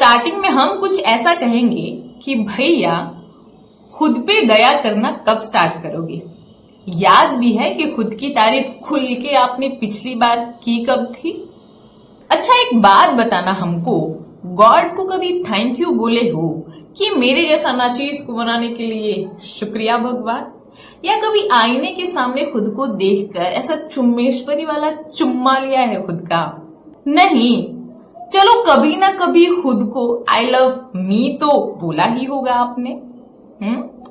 Starting में हम कुछ ऐसा कहेंगे कि भैया खुद पे दया करना कब स्टार्ट करोगे। याद भी है कि खुद की तारीफ खुल के आपने पिछली बार की कब थी। अच्छा एक बात बताना हमको, गॉड को कभी थैंक यू बोले हो कि मेरे जैसा नाचीज को बनाने के लिए शुक्रिया भगवान, या कभी आईने के सामने खुद को देखकर ऐसा चुम्मेश्वरी वाला चुम्मा लिया है खुद का? नहीं। चलो कभी ना कभी खुद को आई लव मी तो बोला ही होगा आपने।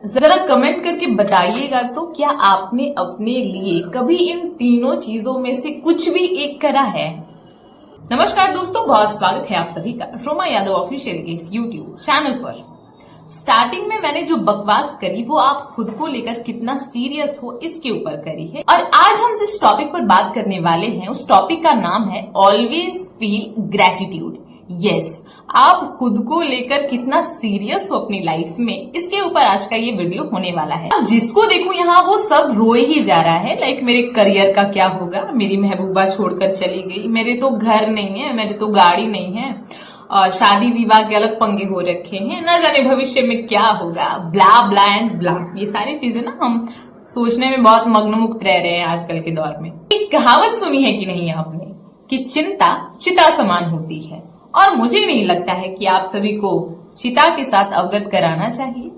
जरा कमेंट करके बताइएगा तो क्या आपने अपने लिए कभी इन तीनों चीजों में से कुछ भी एक करा है? नमस्कार दोस्तों, बहुत स्वागत है आप सभी का रोमा यादव ऑफिशियल के इस यूट्यूब चैनल पर। स्टार्टिंग में मैंने जो बकवास करी वो आप खुद को लेकर कितना सीरियस हो इसके ऊपर करी है, और आज हम जिस टॉपिक पर बात करने वाले हैं उस टॉपिक का नाम है ऑलवेज फील ग्रेटिट्यूड। यस, आप खुद को लेकर कितना सीरियस हो अपनी लाइफ में, इसके ऊपर आज का ये वीडियो होने वाला है। अब जिसको देखो यहाँ वो सब रोए ही जा रहा है, लाइक मेरे करियर का क्या होगा, मेरी महबूबा छोड़कर चली गई, मेरे तो घर नहीं है, मेरे तो गाड़ी नहीं है, और शादी विवाह के अलग पंगे हो रखे हैं, न जाने भविष्य में क्या होगा, ब्ला ब्ला एंड ब्ला। ये सारी चीजें ना हम सोचने में बहुत मग्नमुक्त रह रहे हैं आजकल के दौर में। एक कहावत सुनी है कि नहीं आपने कि चिंता चिता समान होती है, और मुझे नहीं लगता है कि आप सभी को चिता के साथ अवगत कराना चाहिए।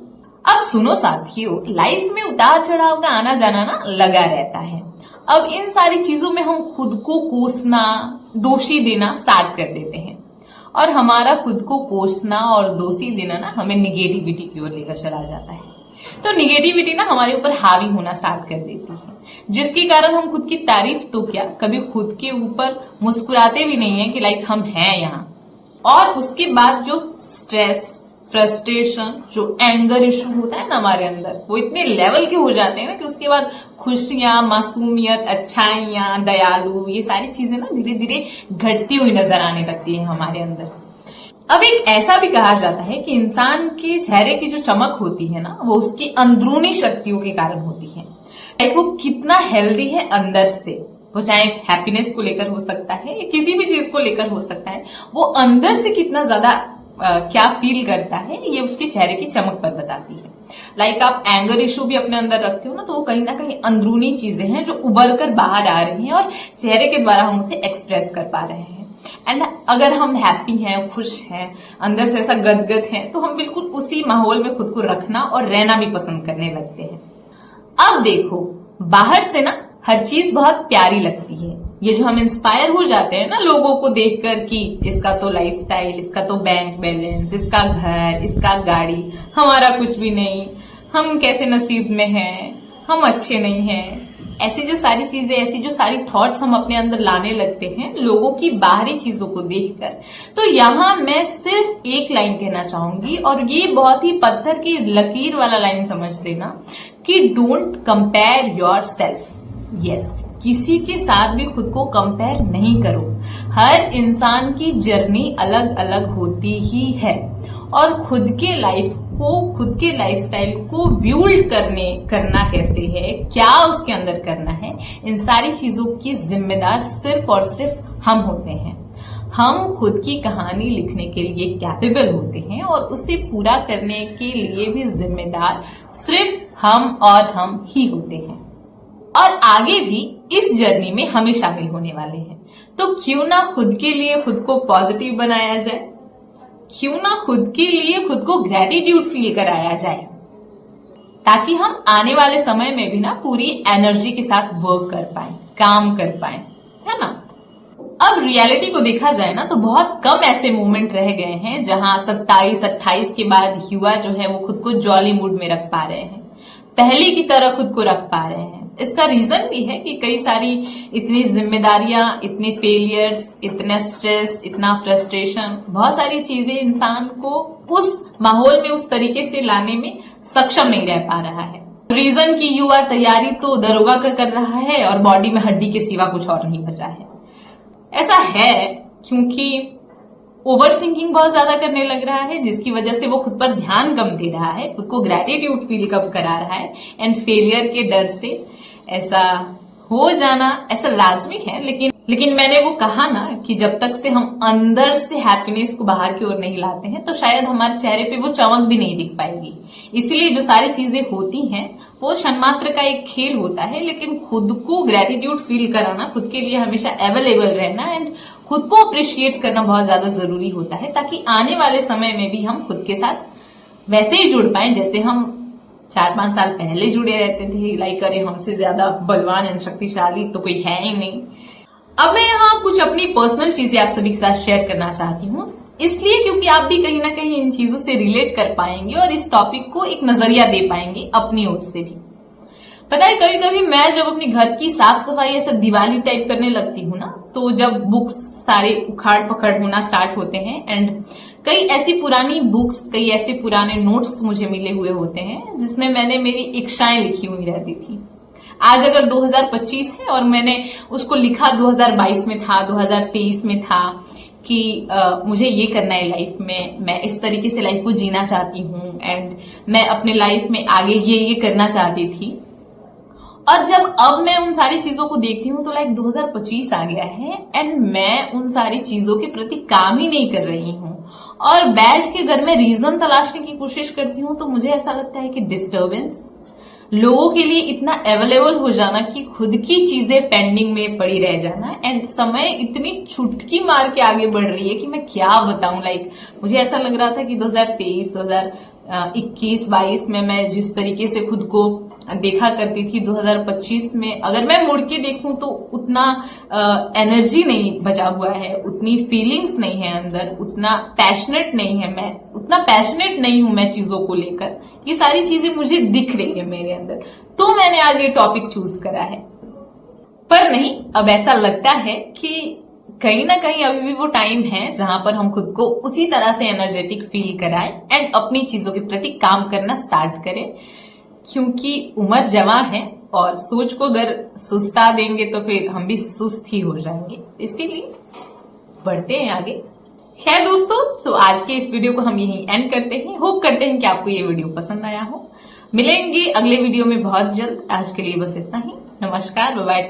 अब सुनो साथियों, लाइफ में उतार चढ़ाव का आना जाना ना लगा रहता है। अब इन सारी चीजों में हम खुद को कोसना, दोषी देना स्टार्ट कर देते हैं, और हमारा खुद को कोसना और दोषी देना ना हमें निगेटिविटी की ओर लेकर चला जाता है। तो निगेटिविटी ना हमारे ऊपर हावी होना स्टार्ट कर देती है, जिसके कारण हम खुद की तारीफ तो क्या कभी खुद के ऊपर मुस्कुराते भी नहीं है कि लाइक हम हैं यहाँ। और उसके बाद जो स्ट्रेस, फ्रस्ट्रेशन, जो एंगर इशू होता है ना हमारे अंदर, वो इतने लेवल के हो जाते हैं ना कि उसके बाद खुशियां, मासूमियत, अच्छाइयां, दयालु, ये सारी चीजें ना धीरे धीरे घटती हुई नजर आने लगती है हमारे अंदर। अब एक ऐसा भी कहा जाता है कि इंसान के चेहरे की जो चमक होती है ना वो उसकी अंदरूनी शक्तियों के कारण होती है। लाइक वो कितना हेल्दी है अंदर से, वो चाहे हैप्पीनेस को लेकर हो सकता है, किसी भी चीज को लेकर हो सकता है, वो अंदर से कितना ज्यादा क्या फील करता है ये उसके चेहरे की चमक पर बताती है। लाइक आप एंगर इशू भी अपने अंदर रखते हो ना, तो वो कहीं ना कहीं अंदरूनी चीजें हैं जो उभर कर बाहर आ रही हैं और चेहरे के द्वारा हम उसे एक्सप्रेस कर पा रहे हैं। एंड अगर हम हैप्पी हैं, खुश हैं, अंदर से ऐसा गदगद हैं, तो हम बिल्कुल उसी माहौल में खुद को रखना और रहना भी पसंद करने लगते हैं। अब देखो, बाहर से ना हर चीज बहुत प्यारी लगती है, ये जो हम इंस्पायर हो जाते हैं ना लोगों को देखकर कि इसका तो लाइफस्टाइल, इसका तो बैंक बैलेंस, इसका घर, इसका गाड़ी, हमारा कुछ भी नहीं, हम कैसे नसीब में हैं, हम अच्छे नहीं हैं। ऐसी जो सारी चीजें, ऐसी जो सारी थॉट्स हम अपने अंदर लाने लगते हैं लोगों की बाहरी चीजों को देखकर। तो यहाँ मैं सिर्फ एक लाइन कहना चाहूंगी, और ये बहुत ही पत्थर की लकीर वाला लाइन समझ लेना कि don't compare your self. Yes, किसी के साथ भी खुद को कंपेयर नहीं करो। हर इंसान की जर्नी अलग अलग होती ही है, और खुद के लाइफ को, खुद के लाइफस्टाइल को बिल्ड करना कैसे है, क्या उसके अंदर करना है, इन सारी चीजों की जिम्मेदार सिर्फ और सिर्फ हम होते हैं। हम खुद की कहानी लिखने के लिए कैपेबल होते हैं, और उसे पूरा करने के लिए भी जिम्मेदार सिर्फ हम और हम ही होते हैं, और आगे भी इस जर्नी में हमें शामिल होने वाले हैं। तो क्यों ना खुद के लिए खुद को पॉजिटिव बनाया जाए, क्यों ना खुद के लिए खुद को ग्रेटिट्यूड फील कराया जाए, ताकि हम आने वाले समय में भी ना पूरी एनर्जी के साथ वर्क कर पाए, काम कर पाए, है ना। अब रियलिटी को देखा जाए ना तो बहुत कम ऐसे मोमेंट रह गए हैं जहां 27-28 के बाद युवा जो है वो खुद को जॉली मूड में रख पा रहे हैं, पहले की तरह खुद को रख पा रहे हैं। इसका रीजन भी है कि कई सारी इतनी जिम्मेदारियां, इतने फेलियर्स, इतना स्ट्रेस, इतना फ्रस्ट्रेशन, बहुत सारी चीजें इंसान को उस माहौल में उस तरीके से लाने में सक्षम नहीं रह पा रहा है। रीजन की युवा तैयारी तो दरोगा का कर रहा है और बॉडी में हड्डी के सिवा कुछ और नहीं बचा है। ऐसा है क्योंकि ओवर थिंकिंग बहुत ज्यादा करने लग रहा है, जिसकी वजह से वो खुद पर ध्यान कम दे रहा है, खुद को ग्रेटिट्यूड फील कम करा रहा है, एंड फेलियर के डर से ऐसा हो जाना ऐसा लाजमी है। लेकिन लेकिन मैंने वो कहा ना कि जब तक से हम अंदर से हैप्पीनेस को बाहर की ओर नहीं लाते हैं तो शायद हमारे चेहरे पे वो चमक भी नहीं दिख पाएगी। इसीलिए जो सारी चीजें होती हैं वो क्षणमात्र का एक खेल होता है, लेकिन खुद को ग्रेटिट्यूड फील कराना, खुद के लिए हमेशा अवेलेबल रहना एंड खुद को अप्रिशिएट करना बहुत ज्यादा जरूरी होता है, ताकि आने वाले समय में भी हम खुद के साथ वैसे ही जुड़ पाए जैसे हम 4-5 साल पहले जुड़े रहते थे। लाइक अरे हमसे ज्यादा बलवान एंड शक्तिशाली तो कोई है ही नहीं। अब मैं यहाँ कुछ अपनी पर्सनल चीजें आप सभी के साथ शेयर करना चाहती हूँ, इसलिए क्योंकि आप भी कहीं ना कहीं इन चीजों से रिलेट कर पाएंगे और इस टॉपिक को एक नजरिया दे पाएंगे अपनी ओर से भी। पता है, कभी कभी मैं जब अपनी घर की साफ सफाई ऐसा दिवाली टाइप करने लगती हूँ ना, तो जब बुक्स सारे उखाड़ पकड़ होना स्टार्ट होते हैं एंड कई ऐसी पुरानी बुक्स, कई ऐसे पुराने नोट्स मुझे मिले हुए होते हैं जिसमें मैंने मेरी इच्छाएं लिखी हुई रहती थी। आज अगर 2025 है और मैंने उसको लिखा 2022 में था, 2023 में था कि मुझे ये करना है लाइफ में, मैं इस तरीके से लाइफ को जीना चाहती हूँ एंड मैं अपने लाइफ में आगे ये करना चाहती थी। और जब अब मैं उन सारी चीजों को देखती हूँ तो लाइक 2025 आ गया है एंड मैं उन सारी चीजों के प्रति काम ही नहीं कर रही हूँ और बैठ के घर में रीजन तलाशने की कोशिश करती हूँ, तो मुझे ऐसा लगता है कि डिस्टर्बेंस, लोगों के लिए इतना अवेलेबल हो जाना कि खुद की चीजें पेंडिंग में पड़ी रह जाना एंड समय इतनी छुटकी मार के आगे बढ़ रही है कि मैं क्या बताऊं। लाइक मुझे ऐसा लग रहा था कि 2023, 2021, 22 में मैं जिस तरीके से खुद को देखा करती थी, 2025 में अगर मैं मुड़ के देखूं तो उतना एनर्जी नहीं बचा हुआ है, उतनी फीलिंग्स नहीं है अंदर, उतना पैशनेट नहीं है मैं, उतना पैशनेट नहीं हूं मैं चीजों को लेकर। ये सारी चीजें मुझे दिख रही है मेरे अंदर, तो मैंने आज ये टॉपिक चूज करा है। पर नहीं, अब ऐसा लगता है कि कहीं ना कहीं अभी भी वो टाइम है जहां पर हम खुद को उसी तरह से एनर्जेटिक फील कराएं एंड अपनी चीजों के प्रति काम करना स्टार्ट करें, क्योंकि उम्र जवां है और सोच को अगर सुस्ता देंगे तो फिर हम भी सुस्त ही हो जाएंगे। इसीलिए बढ़ते हैं आगे। खैर दोस्तों, तो आज के इस वीडियो को हम यहीं एंड करते हैं। होप करते हैं कि आपको ये वीडियो पसंद आया हो। मिलेंगे अगले वीडियो में बहुत जल्द। आज के लिए बस इतना ही। नमस्कार, बाय बाय।